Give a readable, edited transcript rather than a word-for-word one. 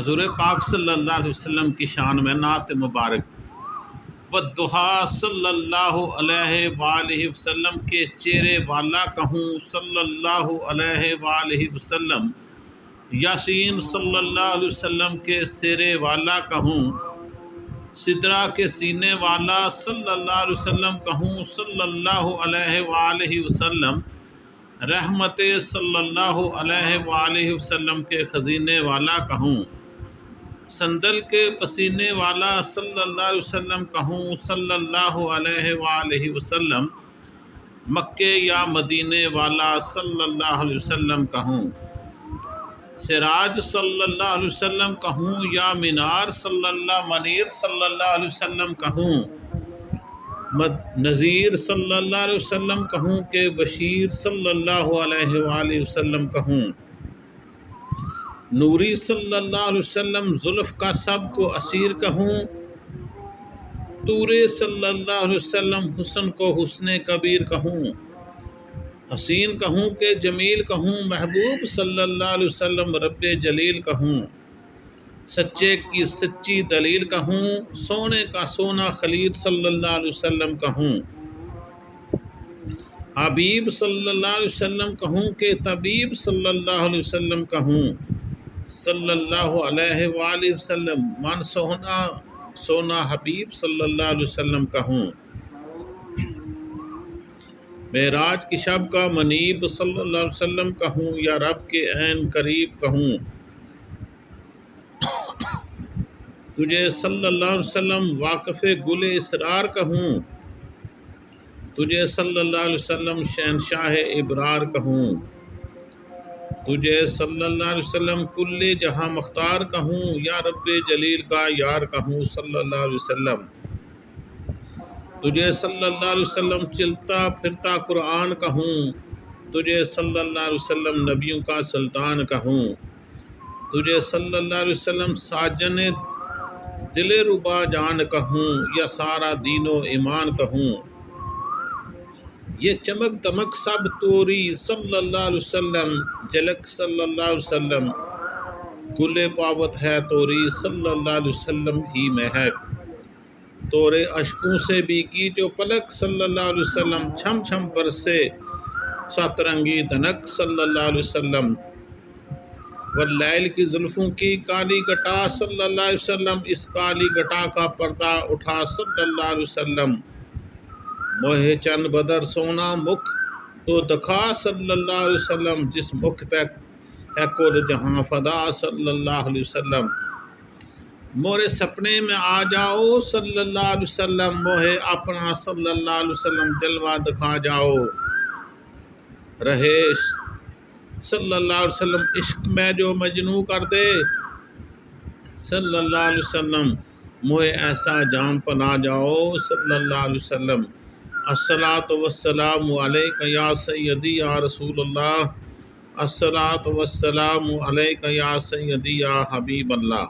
حضور پاک صلی اللہ علیہ وسلم کی شان میں نعت مبارک والضحیٰ صلی اللہ علیہ وآلہ وسلم کے چہرے والا کہوں صلی اللہ علیہ وآلہ وسلم، یاسین صلی اللہ علیہ وسلم کے سرے والا کہوں، سدرہ کے سینے والا صلی اللہ علیہ وسلم کہوں صلی اللہ علیہ وآلہ وسلم، رحمت صلی اللہ علیہ وآلہ وسلم کے خزینے والا کہوں، سندل کے پسینے والا صلی اللہ علیہ وسلم کہوں صلی اللہ علیہ وآلہ وسلم، مکے یا مدینے والا صلی اللہ علیہ وسلم کہوں، سراج صلی اللہ علیہ وسلم کہوں یا منیر صلی اللہ علیہ وسلم کہوں، نذیر صلی اللہ علیہ وسلم کہوں کہ بشیر صلی اللہ علیہ وآلہ وسلم کہوں، نوری صلی اللہ علیہ وسلم زلف کا سب کو اسیر کہوں، طورے صلی اللہ علیہ وسلم حسن کو حسن کبیر کہوں، حسین کہوں کہ جمیل کہوں، محبوب صلی اللہ علیہ وسلم رب جلیل کہوں، سچے کی سچی دلیل کہوں، سونے کا سونا خلیل صلی اللہ علیہ وسلم کہوں، حبیب صلی اللہ علیہ وسلم کہوں کہ طبیب صلی اللہ علیہ وسلم کہوں، صلی اللہ علیہ وآلہ وسلم من سونا حبیب صلی اللہ علیہ وسلم کہوں، معراج کی شب کا منیب صلی اللہ علیہ وسلم کہوں یا رب کے عین قریب کہوں، تجھے صلی اللہ علیہ وسلم واقف گل اسرار کہوں، تجھے صلی اللہ علیہ وسلم شہنشاہ ابرار کہوں، تجھے صلی اللہ علیہ وسلم کل جہاں مختار کہوں یا رب جلیل کا یار کہوں صلی اللہ علیہ وسلم، تجھے صلی اللہ علیہ وسلم چلتا پھرتا قرآن کہوں، تجھے صلی اللہ علیہ وسلم نبیوں کا سلطان کہوں، تجھے صلی اللہ علیہ وسلم ساجن دل ربا جان کہوں یا سارا دین و ایمان کہوں، یہ چمک دمک سب توری صلی اللہ علیہ وسلم، جھلک صلی اللہ علیہ وسلم، کل پاوت ہے توری صلی اللہ علیہ وسلم ہی مہک، تورے اشکوں سے بیگی جو پلک صلی اللہ علیہ وسلم، چھم چھم برسے سترنگی دھنک صلی اللہ علیہ وسلم، واللیل کی زلفوں کی کالی گٹا صلی اللہ علیہ وسلم، اس کالی گٹا کا پردہ اٹھا صلی اللہ علیہ وسلم، موہ چند بدر سونا مکھ تو دکھا صلی اللہ علیہ وسلم، جس مکھ پہ ہے کل جہاں فدا صلی اللہ علیہ وسلم، مورے سپنے میں آ جاؤ صلی اللہ علیہ وسلم، موہے اپنا صلی اللہ علیہ وسلم جلوہ دکھا جاؤ، رہے صلی اللہ علیہ وسلم عشق میں جو مجنوں کر دے صلی اللہ علیہ وسلم، موہے ایسا جام پنا جاؤ صلی اللہ علیہ وسلم، الصلاۃ والسلام علیک یا سیدی یا رسول اللہ، الصلاۃ والسلام علیک یا سیدی یا حبیب اللہ۔